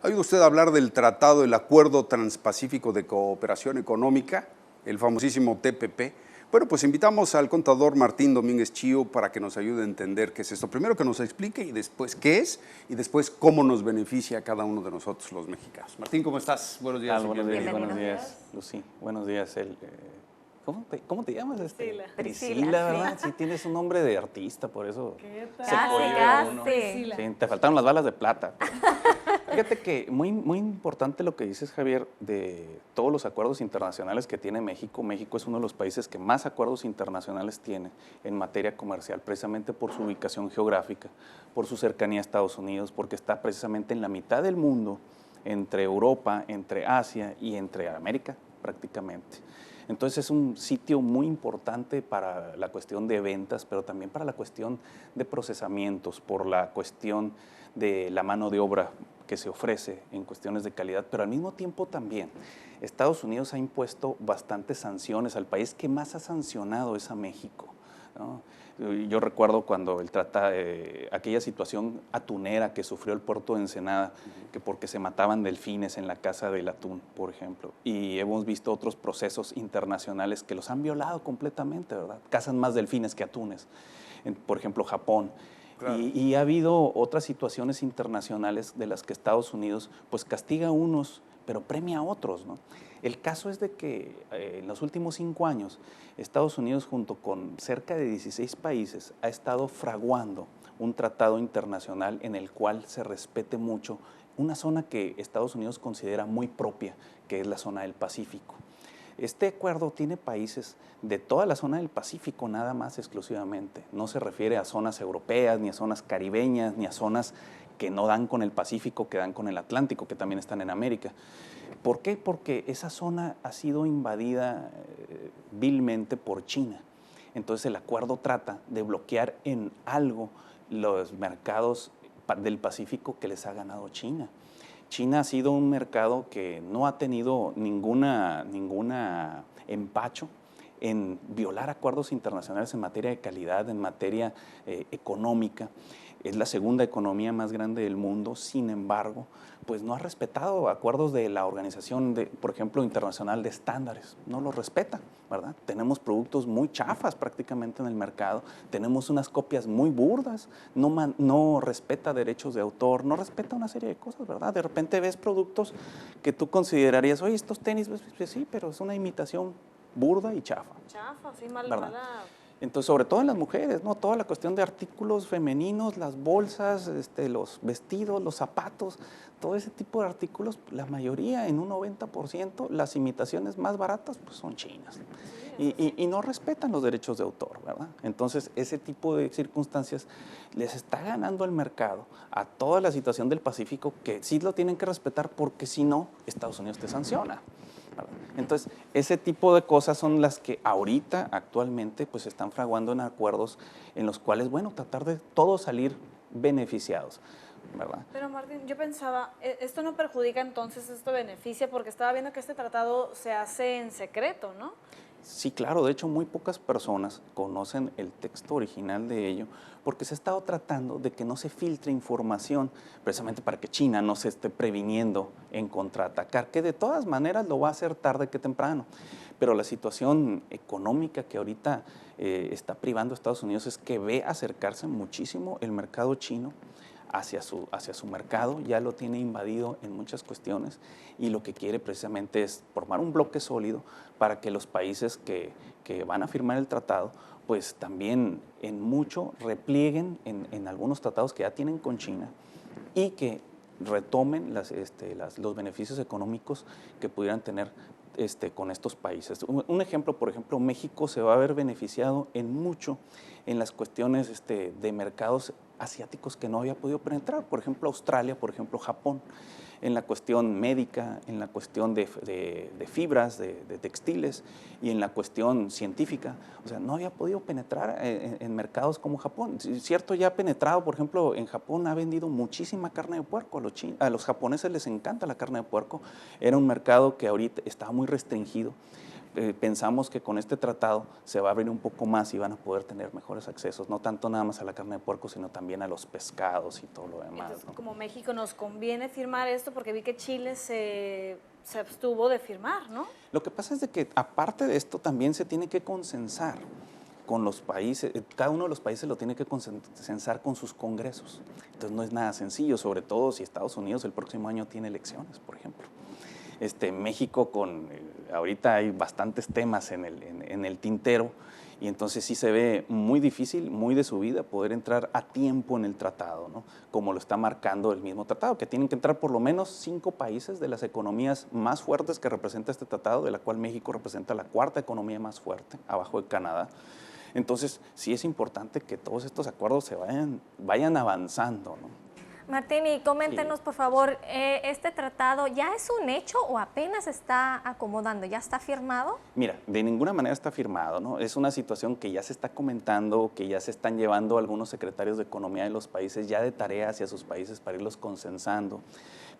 ¿Ha oído usted hablar del tratado, el Acuerdo Transpacífico de Cooperación Económica, el famosísimo TPP? Bueno, pues invitamos al contador Martín Domínguez Chío para que nos ayude a entender qué es esto. Primero que nos explique y después qué es y después cómo nos beneficia a cada uno de nosotros los mexicanos. Martín, ¿cómo estás? Buenos días. Buenos días, Lucy. Buenos días. ¿Cómo te llamas? Priscila, ¿verdad? Sí, tienes un nombre de artista, por eso se Casi, cohibe uno. casi. Sí, te faltaron las balas de plata. Fíjate que muy importante lo que dices, Javier, de todos los acuerdos internacionales que tiene México. México es uno de los países que más acuerdos internacionales tiene en materia comercial, precisamente por su ubicación geográfica, por su cercanía a Estados Unidos, porque está precisamente en la mitad del mundo, entre Europa, entre Asia y entre América, prácticamente. Entonces es un sitio muy importante para la cuestión de ventas, pero también para la cuestión de procesamientos, por la cuestión de la mano de obra que se ofrece en cuestiones de calidad, pero al mismo tiempo también Estados Unidos ha impuesto bastantes sanciones. Al país que más ha sancionado es a México, ¿no? Yo recuerdo cuando aquella situación atunera que sufrió el puerto de Ensenada, que porque se mataban delfines en la caza del atún, por ejemplo, y hemos visto otros procesos internacionales que los han violado completamente, ¿verdad? Cazan más delfines que atunes, por ejemplo, Japón. Claro. Y ha habido otras situaciones internacionales de las que Estados Unidos pues castiga a unos, pero premia a otros, ¿no? El caso es de que en los últimos 5 años, Estados Unidos junto con cerca de 16 países ha estado fraguando un tratado internacional en el cual se respete mucho una zona que Estados Unidos considera muy propia, que es la zona del Pacífico. Este acuerdo tiene países de toda la zona del Pacífico, nada más exclusivamente. No se refiere a zonas europeas, ni a zonas caribeñas, ni a zonas que no dan con el Pacífico, que dan con el Atlántico, que también están en América. ¿Por qué? Porque esa zona ha sido invadida vilmente por China. Entonces el acuerdo trata de bloquear en algo los mercados del Pacífico que les ha ganado China. China ha sido un mercado que no ha tenido ninguna empacho en violar acuerdos internacionales en materia de calidad, en materia económica. Es la segunda economía más grande del mundo, sin embargo, pues no ha respetado acuerdos de la Organización, por ejemplo, Internacional de Estándares. No los respeta, ¿verdad? Tenemos productos muy chafas prácticamente en el mercado, tenemos unas copias muy burdas, no respeta derechos de autor, no respeta una serie de cosas, ¿verdad? De repente ves productos que tú considerarías, oye, estos tenis, pues sí, pero es una imitación burda y chafa. Chafa, sí, ¿verdad? mala. Entonces, sobre todo en las mujeres, ¿no? Toda la cuestión de artículos femeninos, las bolsas, los vestidos, los zapatos, todo ese tipo de artículos, la mayoría, en un 90%, las imitaciones más baratas pues son chinas. Y no respetan los derechos de autor, ¿verdad? Entonces, ese tipo de circunstancias les está ganando el mercado a toda la situación del Pacífico, que sí lo tienen que respetar porque si no, Estados Unidos te sanciona. Entonces, ese tipo de cosas son las que ahorita, actualmente, pues están fraguando en acuerdos en los cuales, bueno, tratar de todos salir beneficiados, ¿verdad? Pero Martín, yo pensaba, esto no perjudica entonces, esto beneficia, porque estaba viendo que este tratado se hace en secreto, ¿no? Sí, claro, de hecho muy pocas personas conocen el texto original de ello porque se ha estado tratando de que no se filtre información precisamente para que China no se esté previniendo en contraatacar, que de todas maneras lo va a hacer tarde que temprano. Pero la situación económica que ahorita está privando a Estados Unidos es que ve acercarse muchísimo el mercado chino hacia su mercado, ya lo tiene invadido en muchas cuestiones y lo que quiere precisamente es formar un bloque sólido para que los países que van a firmar el tratado pues también en mucho replieguen en algunos tratados que ya tienen con China y que retomen los beneficios económicos que pudieran tener con estos países. Un ejemplo, por ejemplo, México se va a ver beneficiado en mucho en las cuestiones de mercados asiáticos que no había podido penetrar, por ejemplo Australia, por ejemplo Japón, en la cuestión médica, en la cuestión de fibras, de textiles y en la cuestión científica. O sea, no había podido penetrar en mercados como Japón. Cierto, ya ha penetrado, por ejemplo, en Japón ha vendido muchísima carne de puerco. A los japoneses les encanta la carne de puerco. Era un mercado que ahorita estaba muy restringido, pensamos que con este tratado se va a abrir un poco más y van a poder tener mejores accesos, no tanto nada más a la carne de puerco, sino también a los pescados y todo lo demás. Entonces, ¿no? como México nos conviene firmar esto porque vi que Chile se abstuvo de firmar, ¿no? Lo que pasa es de que aparte de esto también se tiene que consensar con los países, cada uno de los países lo tiene que consensar con sus congresos. Entonces no es nada sencillo, sobre todo si Estados Unidos el próximo año tiene elecciones, por ejemplo. México ahorita hay bastantes temas en el tintero y entonces sí se ve muy difícil, muy de su vida poder entrar a tiempo en el tratado, ¿no? Como lo está marcando el mismo tratado, que tienen que entrar por lo menos 5 países de las economías más fuertes que representa este tratado, de la cual México representa la 4ª economía más fuerte, abajo de Canadá. Entonces sí es importante que todos estos acuerdos se vayan avanzando, ¿no? Martín, y coméntenos, Sí. por favor, ¿este tratado ya es un hecho o apenas está acomodando? ¿Ya está firmado? Mira, de ninguna manera está firmado, ¿no? Es una situación que ya se está comentando, que ya se están llevando algunos secretarios de economía de los países ya de tarea hacia sus países para irlos consensando,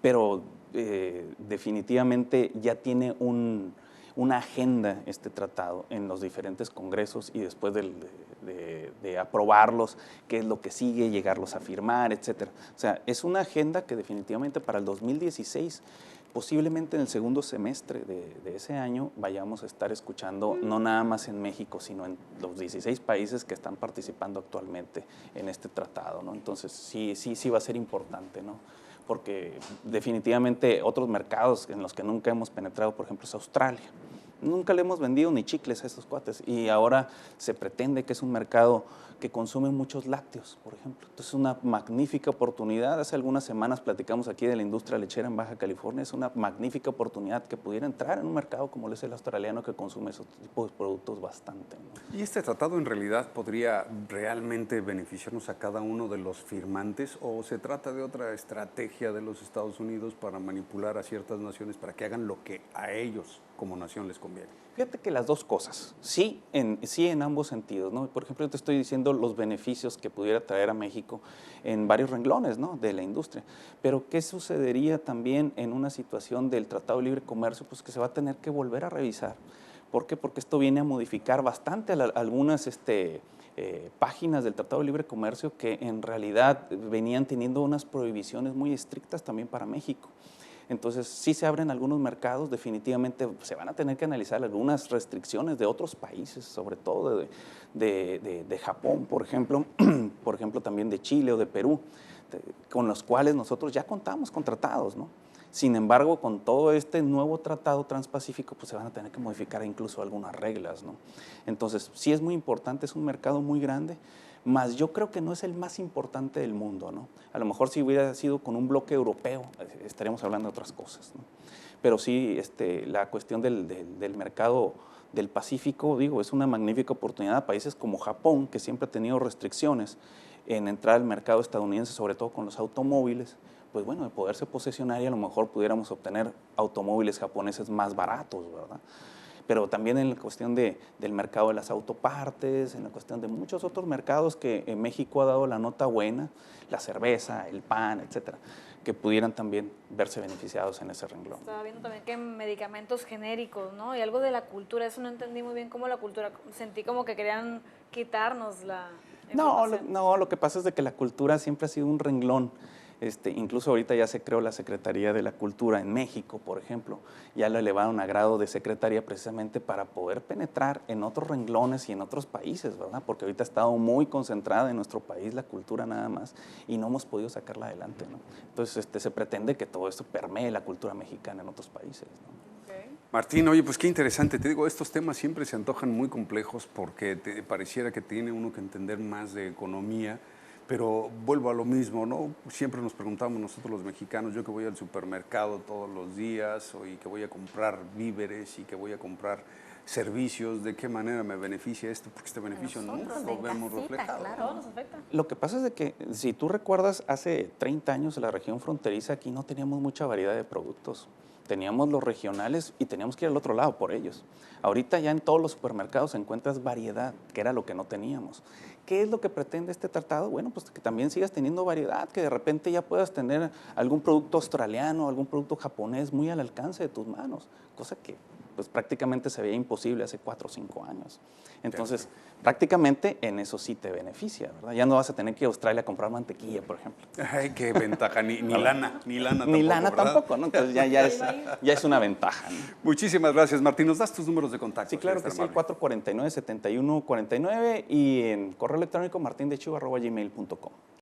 pero definitivamente ya tiene una agenda este tratado en los diferentes congresos y después de aprobarlos, qué es lo que sigue, llegarlos a firmar, etcétera. O sea, es una agenda que definitivamente para el 2016, posiblemente en el segundo semestre de ese año, vayamos a estar escuchando, no nada más en México, sino en los 16 países que están participando actualmente en este tratado, ¿no? Entonces, sí va a ser importante, ¿no? Porque definitivamente otros mercados en los que nunca hemos penetrado, por ejemplo, es Australia. Nunca le hemos vendido ni chicles a estos cuates y ahora se pretende que es un mercado que consume muchos lácteos, por ejemplo. Entonces es una magnífica oportunidad. Hace algunas semanas platicamos aquí de la industria lechera en Baja California. Es una magnífica oportunidad que pudiera entrar en un mercado como lo es el australiano, que consume esos tipos de productos bastante, ¿no? ¿Y este tratado en realidad podría realmente beneficiarnos a cada uno de los firmantes o se trata de otra estrategia de los Estados Unidos para manipular a ciertas naciones para que hagan lo que a ellos como nación les conviene? Fíjate que las dos cosas, sí en ambos sentidos, ¿no? Por ejemplo, yo te estoy diciendo los beneficios que pudiera traer a México en varios renglones, ¿no?, de la industria. Pero ¿qué sucedería también en una situación del Tratado de Libre Comercio? Pues que se va a tener que volver a revisar. ¿Por qué? Porque esto viene a modificar bastante algunas páginas del Tratado de Libre Comercio que en realidad venían teniendo unas prohibiciones muy estrictas también para México. Entonces, sí se abren algunos mercados, definitivamente se van a tener que analizar algunas restricciones de otros países, sobre todo de Japón, por ejemplo también de Chile o de Perú, con los cuales nosotros ya contamos con tratados, ¿no? Sin embargo, con todo este nuevo tratado transpacífico, pues se van a tener que modificar incluso algunas reglas, ¿no? Entonces, sí es muy importante, es un mercado muy grande, mas yo creo que no es el más importante del mundo, ¿no? A lo mejor si hubiera sido con un bloque europeo, estaríamos hablando de otras cosas, ¿no? Pero sí, la cuestión del mercado del Pacífico, digo, es una magnífica oportunidad a países como Japón, que siempre ha tenido restricciones en entrar al mercado estadounidense, sobre todo con los automóviles, pues bueno, de poderse posesionar y a lo mejor pudiéramos obtener automóviles japoneses más baratos, ¿verdad? Pero también en la cuestión del mercado de las autopartes, en la cuestión de muchos otros mercados que en México ha dado la nota buena, la cerveza, el pan, etcétera, que pudieran también verse beneficiados en ese renglón. Estaba viendo también que medicamentos genéricos, ¿no? Y algo de la cultura, eso no entendí muy bien cómo la cultura, sentí como que querían quitarnos la información. No, lo que pasa es de que la cultura siempre ha sido un renglón. Incluso ahorita ya se creó la Secretaría de la Cultura en México, por ejemplo. Ya lo elevaron a grado de secretaría precisamente para poder penetrar en otros renglones y en otros países, ¿verdad? Porque ahorita ha estado muy concentrada en nuestro país la cultura nada más y no hemos podido sacarla adelante, ¿no? Entonces se pretende que todo esto permee la cultura mexicana en otros países, ¿no? Okay. Martín, oye, pues qué interesante. Te digo, estos temas siempre se antojan muy complejos porque te pareciera que tiene uno que entender más de economía. Pero vuelvo a lo mismo, ¿no? Siempre nos preguntamos nosotros los mexicanos, yo que voy al supermercado todos los días, y que voy a comprar víveres y que voy a comprar servicios, ¿de qué manera me beneficia esto? Porque este beneficio nunca lo vemos reflejado. Claro. Todo nos afecta. Lo que pasa es de que, si tú recuerdas, hace 30 años en la región fronteriza aquí no teníamos mucha variedad de productos. Teníamos los regionales y teníamos que ir al otro lado por ellos. Ahorita ya en todos los supermercados encuentras variedad, que era lo que no teníamos. ¿Qué es lo que pretende este tratado? Bueno, pues que también sigas teniendo variedad, que de repente ya puedas tener algún producto australiano, algún producto japonés muy al alcance de tus manos, cosa que pues prácticamente se veía imposible hace 4 o 5 años. Entonces, prácticamente en eso sí te beneficia, ¿verdad? Ya no vas a tener que ir a Australia a comprar mantequilla, por ejemplo. Ay, qué ventaja, ni lana tampoco, Ni lana ¿verdad? tampoco, ¿no? Entonces ya es una ventaja, ¿no? Muchísimas gracias, Martín. ¿Nos das tus números de contacto? Sí, claro que sí, el 449-7149 y en correo electrónico martindechiu@gmail.com.